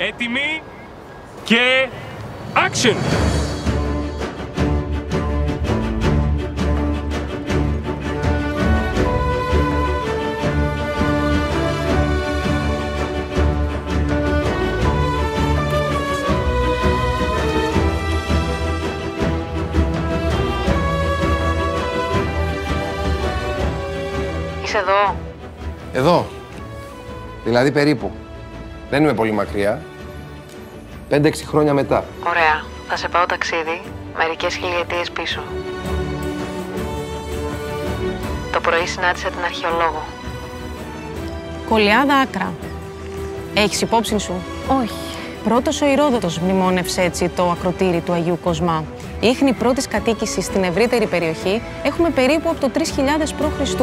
Έτοιμοι και action! Είσαι εδώ. Εδώ. Δηλαδή περίπου. Δεν είμαι πολύ μακριά. 5-6 χρόνια μετά. Ωραία. Θα σε πάω ταξίδι μερικές χιλιετίες πίσω. Το πρωί συνάντησα την αρχαιολόγο. Κολιάδα Άκρα. Έχεις υπόψη σου? Όχι. Πρώτος ο Ηρόδοτος μνημόνευσε έτσι το ακροτήρι του Αγίου Κοσμά. Η ίχνη πρώτης κατοίκησης στην ευρύτερη περιοχή έχουμε περίπου από το 3000 π.Χ.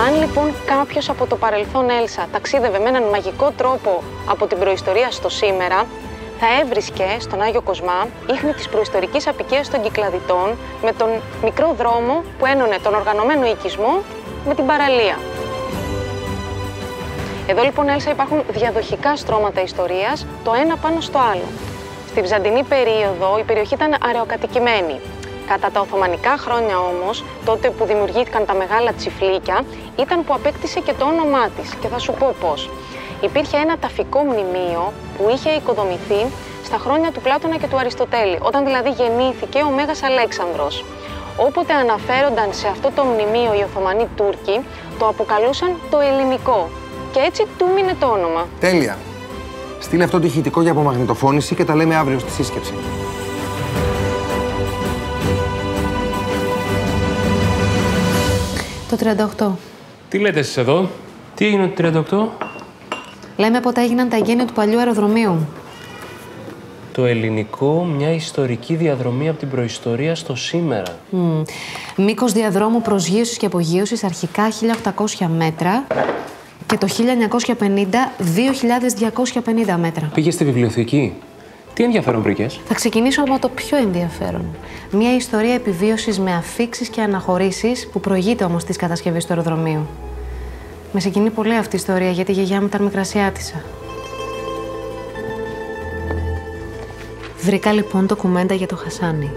Αν λοιπόν κάποιος από το παρελθόν Έλσα ταξίδευε με έναν μαγικό τρόπο από την προϊστορία στο σήμερα, θα έβρισκε στον Άγιο Κοσμά ίχνη της προϊστορικής αποικίας των Κυκλαδιτών με τον μικρό δρόμο που ένωνε τον οργανωμένο οικισμό με την παραλία. Εδώ λοιπόν, Έλσα, υπάρχουν διαδοχικά στρώματα ιστορίας, το ένα πάνω στο άλλο. Στη Βυζαντινή περίοδο η περιοχή ήταν αραιοκατοικημένη. Κατά τα Οθωμανικά χρόνια όμως, τότε που δημιουργήθηκαν τα μεγάλα τσιφλίκια, ήταν που απέκτησε και το όνομά της. Και θα σου πω πώς. Υπήρχε ένα ταφικό μνημείο που είχε οικοδομηθεί στα χρόνια του Πλάτωνα και του Αριστοτέλη, όταν δηλαδή γεννήθηκε ο Μέγας Αλέξανδρος. Όποτε αναφέρονταν σε αυτό το μνημείο οι Οθωμανοί Τούρκοι, το αποκαλούσαν το ελληνικό. Και έτσι του μείνε το όνομα. Τέλεια. Στείλε αυτό το ηχητικό για απομαγνητοφώνηση και τα λέμε αύριο στη σύσκεψη. Το 38. Τι λέτε εσείς εδώ? Τι έγινε το 38? Λέμε πότε έγιναν τα εγγένεια του παλιού αεροδρομίου. Το ελληνικό, μια ιστορική διαδρομή από την προϊστορία στο σήμερα. Μήκος διαδρόμου προσγείωσης και απογείωσης αρχικά 1800 μέτρα και το 1950 2250 μέτρα. Πήγες στη βιβλιοθήκη. Τι ενδιαφέρον βρήκες? Θα ξεκινήσω από το πιο ενδιαφέρον. Μια ιστορία επιβίωσης με αφίξεις και αναχωρήσεις που προηγείται όμως της κατασκευής του αεροδρομίου. Με συγκινεί πολύ αυτή η ιστορία γιατί η γιαγιά μου ήταν μικρασιάτισσα. Βρήκα λοιπόν ντοκουμέντα για το Χασάνι.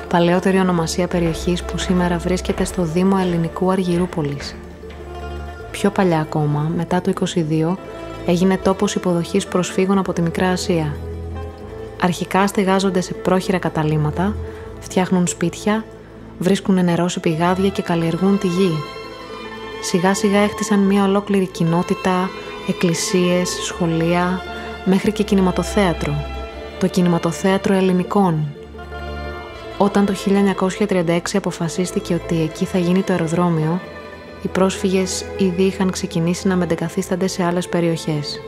Παλαιότερη ονομασία περιοχής που σήμερα βρίσκεται στο Δήμο Ελληνικού Αργυρούπολης. Πιο παλιά ακόμα, μετά το 22, έγινε τόπος υποδοχής προσφύγων από τη Μικρά Ασία. Αρχικά στεγάζονται σε πρόχειρα καταλύματα, φτιάχνουν σπίτια, βρίσκουν νερό σε πηγάδια και καλλιεργούν τη γη. Σιγά σιγά έχτισαν μια ολόκληρη κοινότητα, εκκλησίες, σχολεία, μέχρι και κινηματοθέατρο. Το κινηματοθέατρο ελληνικών. Όταν το 1936 αποφασίστηκε ότι εκεί θα γίνει το αεροδρόμιο, οι πρόσφυγες ήδη είχαν ξεκινήσει να μετεγκαθίστανται σε άλλες περιοχές.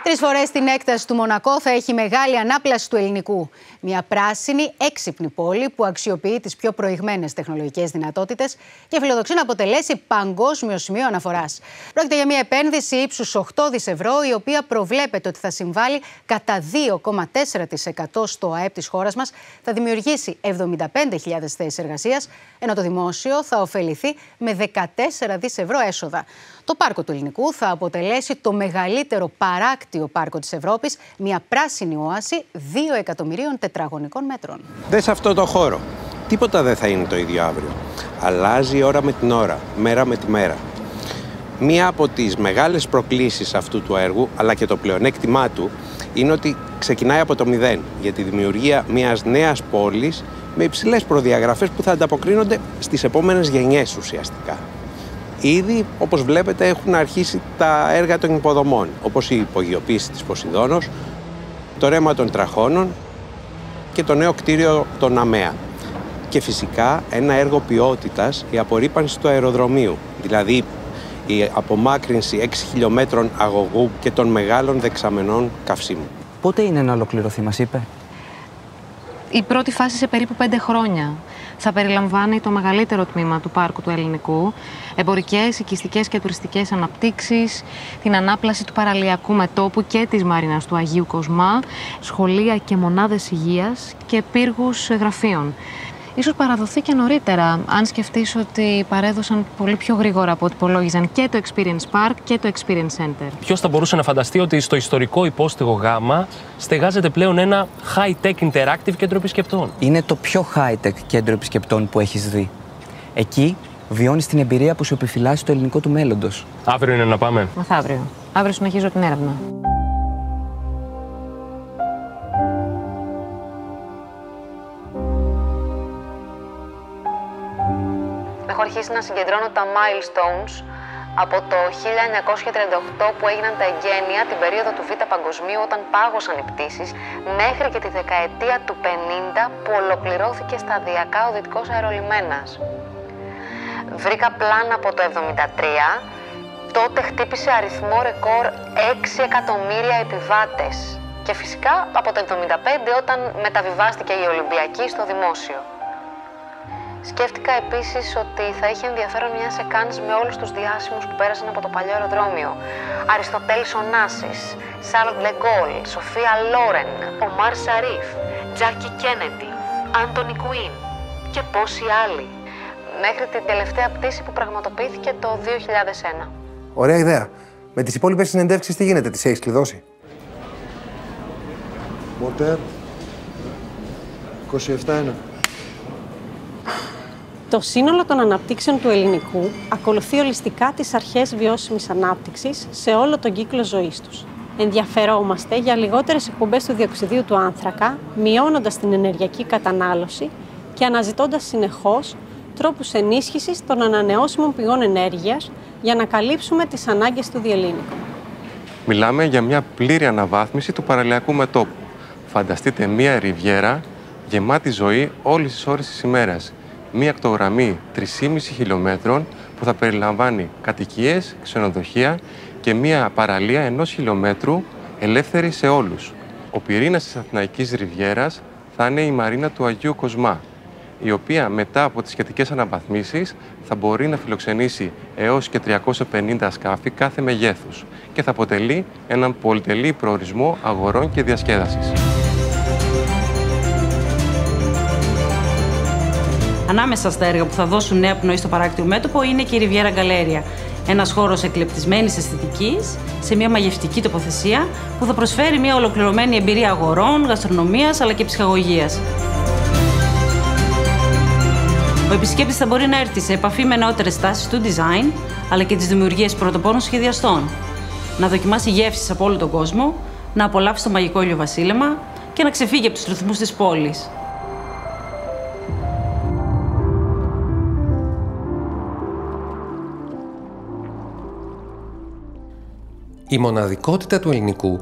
Τρεις φορές την έκταση του Μονακό θα έχει μεγάλη ανάπλαση του ελληνικού. Μια πράσινη, έξυπνη πόλη που αξιοποιεί τις πιο προηγμένες τεχνολογικές δυνατότητες και φιλοδοξεί να αποτελέσει παγκόσμιο σημείο αναφοράς. Πρόκειται για μια επένδυση ύψους 8 δις ευρώ, η οποία προβλέπεται ότι θα συμβάλλει κατά 2,4% στο ΑΕΠ της χώρας μας, θα δημιουργήσει 75.000 θέσεις εργασίας, ενώ το δημόσιο θα ωφεληθεί με 14 δις ευρώ έσοδα. Το πάρκο του ελληνικού θα αποτελέσει το μεγαλύτερο παράκτιο πάρκο της Ευρώπης, μια πράσινη όαση 2 εκατομμυρίων τετραγωνικών μέτρων. Δες αυτό το χώρο. Τίποτα δεν θα είναι το ίδιο αύριο. Αλλάζει η ώρα με την ώρα, μέρα με τη μέρα. Μία από τις μεγάλες προκλήσεις αυτού του έργου, αλλά και το πλεονέκτημά του, είναι ότι ξεκινάει από το μηδέν για τη δημιουργία μιας νέας πόλης με υψηλές προδιαγραφές που θα ανταποκρίνονται στις επόμενες γενιές ουσιαστικά. Ήδη, όπως βλέπετε, έχουν αρχίσει τα έργα των υποδομών, όπως η υπογειοποίηση της Ποσειδώνος, το ρέμα των τραχώνων και το νέο κτίριο των ΑΜΕΑ. Και φυσικά ένα έργο ποιότητας, η απορρίπανση του αεροδρομίου, δηλαδή η απομάκρυνση 6 χιλιόμετρων αγωγού και των μεγάλων δεξαμενών καυσίμων. Πότε είναι να ολοκληρωθεί, μας είπε? η πρώτη φάση σε περίπου 5 χρόνια. Θα περιλαμβάνει το μεγαλύτερο τμήμα του πάρκου του Ελληνικού, εμπορικές, οικιστικές και τουριστικές αναπτύξεις, την ανάπλαση του παραλιακού μετώπου και της μαρίνας του Αγίου Κοσμά, σχολεία και μονάδες υγείας και πύργους γραφείων. Ίσως παραδοθεί και νωρίτερα, αν σκεφτείς ότι παρέδωσαν πολύ πιο γρήγορα από ό,τι υπολόγιζαν και το Experience Park και το Experience Center. Ποιος θα μπορούσε να φανταστεί ότι στο ιστορικό υπόστηγο Γ στεγάζεται πλέον ένα high-tech interactive κέντρο επισκεπτών? Είναι το πιο high-tech κέντρο επισκεπτών που έχεις δει. Εκεί βιώνεις την εμπειρία που σου επιφυλάσσει το ελληνικό του μέλλοντος. Αύριο είναι να πάμε. Μεθαύριο. Αύριο συνεχίζω την έρευνα. Έχω αρχίσει να συγκεντρώνω τα milestones από το 1938 που έγιναν τα εγγένεια την περίοδο του Β' Παγκοσμίου όταν πάγωσαν οι πτήσεις μέχρι και τη δεκαετία του 50 που ολοκληρώθηκε σταδιακά ο Δυτικός Αερολιμένας. Βρήκα πλάνα από το 1973, τότε χτύπησε αριθμό ρεκόρ 6 εκατομμύρια επιβάτες και φυσικά από το 1975 όταν μεταβιβάστηκε η Ολυμπιακή στο δημόσιο. Σκέφτηκα επίσης ότι θα είχε ενδιαφέρον μια σεκάνς με όλους τους διάσημους που πέρασαν από το παλιό αεροδρόμιο. Αριστοτέλης Ωνάσης, Σάρλ Ντε Γκόλ, Σοφία Λόρεν, Ομάρ Σαρίφ, Τζάκι Κένεντι, Άντονι Κουίν και πόσοι άλλοι. Μέχρι την τελευταία πτήση που πραγματοποιήθηκε το 2001. Ωραία ιδέα. Με τις υπόλοιπες συνεντεύξεις τι γίνεται, τις έχεις κλειδώσει? Μοτέρ 27-1. Το σύνολο των αναπτύξεων του ελληνικού ακολουθεί ολιστικά τις αρχές βιώσιμης ανάπτυξης σε όλο τον κύκλο ζωής τους. Ενδιαφερόμαστε για λιγότερες εκπομπές του διοξιδίου του άνθρακα, μειώνοντας την ενεργειακή κατανάλωση και αναζητώντας συνεχώς τρόπους ενίσχυσης των ανανεώσιμων πηγών ενέργειας για να καλύψουμε τις ανάγκες του διελλήνικου. Μιλάμε για μια πλήρη αναβάθμιση του παραλιακού μετώπου. Φανταστείτε μια ριβιέρα γεμάτη ζωή όλες τις ώρες της ημέρας. Μία ακτογραμμή 3,5 χιλιόμετρων που θα περιλαμβάνει κατοικίες, ξενοδοχεία και μία παραλία 1 χιλιόμετρου ελεύθερη σε όλους. Ο πυρήνας της Αθηναϊκής Ριβιέρας θα είναι η μαρίνα του Αγίου Κοσμά, η οποία μετά από τις σχετικές αναβαθμίσεις θα μπορεί να φιλοξενήσει έως και 350 σκάφη κάθε μεγέθους και θα αποτελεί έναν πολυτελή προορισμό αγορών και διασκέδασης. Ανάμεσα στα έργα που θα δώσουν νέα πνοή στο παράκτιο μέτωπο είναι και η Ριβιέρα Γκαλέρια. Ένας χώρος εκλεπτισμένης αισθητικής, σε μια μαγευτική τοποθεσία που θα προσφέρει μια ολοκληρωμένη εμπειρία αγορών, γαστρονομίας αλλά και ψυχαγωγίας. Ο επισκέπτης θα μπορεί να έρθει σε επαφή με νεότερες τάσεις του design αλλά και τις δημιουργίες πρωτοπόρων σχεδιαστών. Να δοκιμάσει γεύσεις από όλο τον κόσμο, να απολαύσει το μαγικό ηλιοβασίλεμα και να ξεφύγει από τους ρυθμούς της πόλης. Η μοναδικότητα του ελληνικού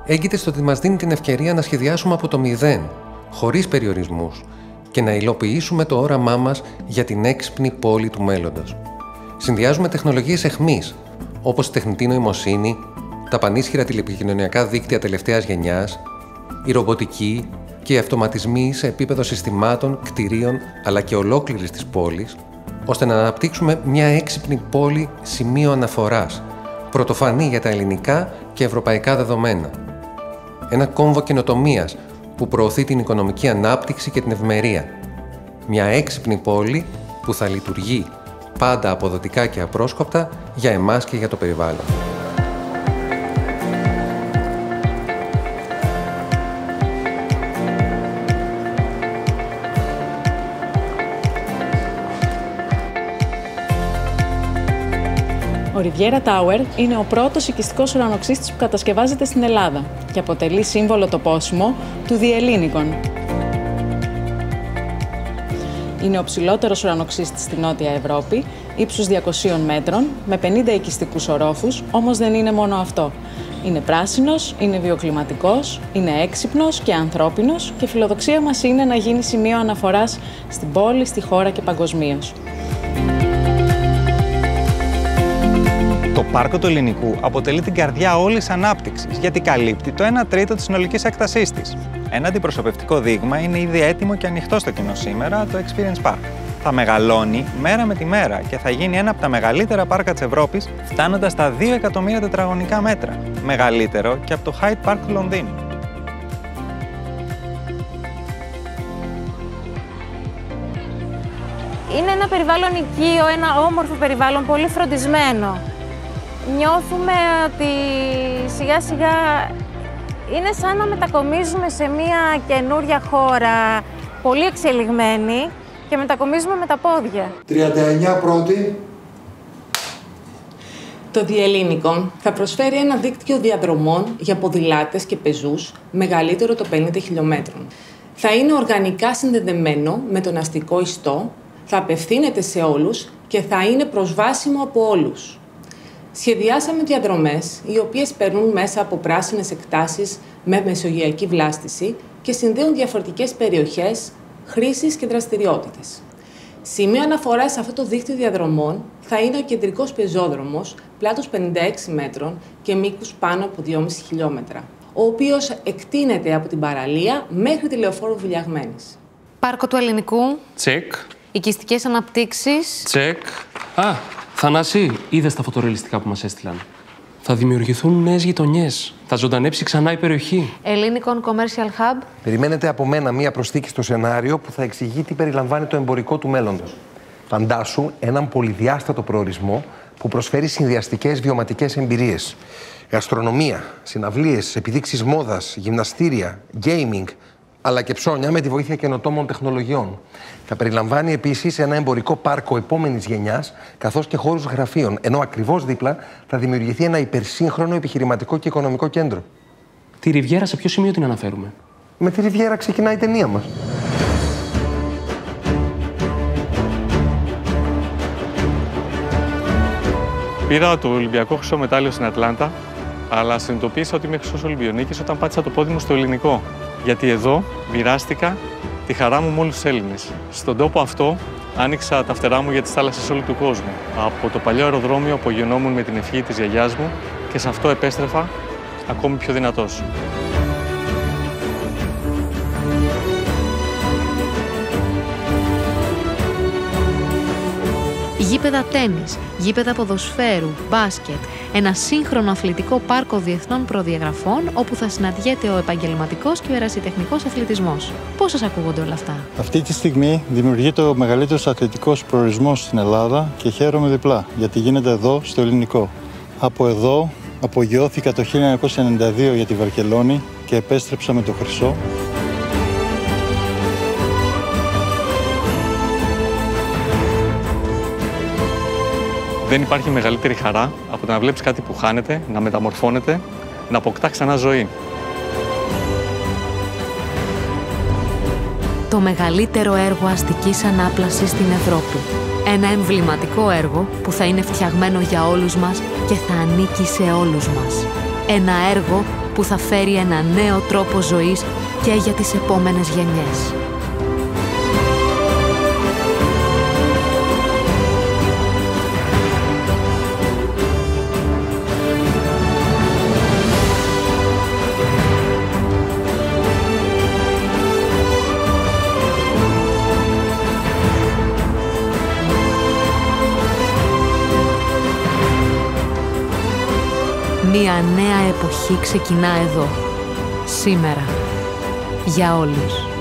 έγκυται στο ότι μας δίνει την ευκαιρία να σχεδιάσουμε από το μηδέν, χωρίς περιορισμούς, και να υλοποιήσουμε το όραμά μας για την έξυπνη πόλη του μέλλοντος. Συνδυάζουμε τεχνολογίες εχμής, όπως η τεχνητή νοημοσύνη, τα πανίσχυρα τηλεπικοινωνιακά δίκτυα τελευταίας γενιάς, η ρομποτική και οι αυτοματισμοί σε επίπεδο συστημάτων, κτηρίων αλλά και ολόκληρης της πόλης, ώστε να αναπτύξουμε μια έξυπνη πόλη σημείο αναφοράς, πρωτοφανή για τα ελληνικά και ευρωπαϊκά δεδομένα. Ένα κόμβο καινοτομίας που προωθεί την οικονομική ανάπτυξη και την ευημερία. Μια έξυπνη πόλη που θα λειτουργεί πάντα αποδοτικά και απρόσκοπτα για εμάς και για το περιβάλλον. Ο Riviera Tower είναι ο πρώτος οικιστικός ουρανοξύστης που κατασκευάζεται στην Ελλάδα και αποτελεί σύμβολο τοπόσιμο του διελλήνικων. Είναι ο ψηλότερος ουρανοξύστης στη Νότια Ευρώπη, ύψους 200 μέτρων, με 50 οικιστικούς ορόφους, όμως δεν είναι μόνο αυτό. Είναι πράσινος, είναι βιοκλιματικός, είναι έξυπνος και ανθρώπινος και η φιλοδοξία μας είναι να γίνει σημείο αναφοράς στην πόλη, στη χώρα και παγκοσμίως. Το Πάρκο του Ελληνικού αποτελεί την καρδιά όλης ανάπτυξης, γιατί καλύπτει το 1 τρίτο της συνολικής έκτασής της. Ένα αντιπροσωπευτικό δείγμα είναι ήδη έτοιμο και ανοιχτό στο κοινό σήμερα, το Experience Park. Θα μεγαλώνει μέρα με τη μέρα και θα γίνει ένα από τα μεγαλύτερα πάρκα της Ευρώπης, φτάνοντας στα 2 εκατομμύρια τετραγωνικά μέτρα. Μεγαλύτερο και από το Hyde Park του Λονδίνου. Είναι ένα περιβάλλον οικείο, ένα όμορφο περιβάλλον, πολύ φροντισμένο. Νιώθουμε ότι σιγά σιγά είναι σαν να μετακομίζουμε σε μια καινούρια χώρα, πολύ εξελιγμένη και μετακομίζουμε με τα πόδια. 39 πρώτη. Το Διελλήνικον θα προσφέρει ένα δίκτυο διαδρομών για ποδηλάτες και πεζούς μεγαλύτερο των 50 χιλιόμετρων. Θα είναι οργανικά συνδεδεμένο με τον αστικό ιστό, θα απευθύνεται σε όλους και θα είναι προσβάσιμο από όλους. Σχεδιάσαμε διαδρομές οι οποίες περνούν μέσα από πράσινες εκτάσεις με μεσογειακή βλάστηση και συνδέουν διαφορετικές περιοχές, χρήσεις και δραστηριότητες. Σημείο αναφοράς σε αυτό το δίκτυο διαδρομών θα είναι ο κεντρικός πεζόδρομος, πλάτος 56 μέτρων και μήκους πάνω από 2,5 χιλιόμετρα, ο οποίος εκτείνεται από την παραλία μέχρι τη Λεωφόρο Βουλιαγμένης. Πάρκο του Ελληνικού. Τσεκ. Οικιστικές αναπτύξεις. Τσεκ. Θανάση, είδες τα φωτορεαλιστικά που μας έστειλαν. Θα δημιουργηθούν νέες γειτονιές. Θα ζωντανέψει ξανά η περιοχή. Ελληνικών Commercial Hub. Περιμένετε από μένα μία προσθήκη στο σενάριο που θα εξηγεί τι περιλαμβάνει το εμπορικό του μέλλοντος. Φαντάσου έναν πολυδιάστατο προορισμό που προσφέρει συνδυαστικές βιωματικές εμπειρίες. Γαστρονομία, συναυλίες, επιδείξεις μόδας, γυμναστήρια, gaming, αλλά και ψώνια με τη βοήθεια καινοτόμων τεχνολογιών. Θα περιλαμβάνει επίσης ένα εμπορικό πάρκο επόμενης γενιάς, καθώς και χώρους γραφείων, ενώ ακριβώς δίπλα θα δημιουργηθεί ένα υπερσύγχρονο επιχειρηματικό και οικονομικό κέντρο. Τη Ριβιέρα σε ποιο σημείο την αναφέρουμε? Με τη Ριβιέρα ξεκινάει η ταινία μας. Πήρα το Ολυμπιακό χρυσό μετάλλιο στην Ατλάντα, αλλά συνειδητοποίησα ότι είμαι χρυσός Ολυμπιονίκης όταν πάτησα το πόδι μου στο ελληνικό. Γιατί εδώ μοιράστηκα τη χαρά μου με όλους τους Έλληνες. Στον τόπο αυτό άνοιξα τα φτερά μου για τις θάλασσες όλου του κόσμου. Από το παλιό αεροδρόμιο απογειωνόμουν με την ευχή της γιαγιάς μου και σε αυτό επέστρεφα ακόμη πιο δυνατός. Γήπεδα τένις, γήπεδα ποδοσφαίρου, μπάσκετ, ένα σύγχρονο αθλητικό πάρκο διεθνών προδιαγραφών όπου θα συναντιέται ο επαγγελματικός και ο ερασιτεχνικός αθλητισμός. Πώς σας ακούγονται όλα αυτά? Αυτή τη στιγμή δημιουργείται ο μεγαλύτερος αθλητικός προορισμός στην Ελλάδα και χαίρομαι διπλά γιατί γίνεται εδώ στο ελληνικό. Από εδώ απογειώθηκα το 1992 για τη Βαρκελόνη και επέστρεψα με το χρυσό. Δεν υπάρχει μεγαλύτερη χαρά από το να βλέπεις κάτι που χάνεται, να μεταμορφώνεται, να αποκτά ξανά ζωή. Το μεγαλύτερο έργο αστικής ανάπλασης στην Ευρώπη. Ένα εμβληματικό έργο που θα είναι φτιαγμένο για όλους μας και θα ανήκει σε όλους μας. Ένα έργο που θα φέρει ένα νέο τρόπο ζωής και για τις επόμενες γενιές. Μια νέα εποχή ξεκινά εδώ, σήμερα, για όλους.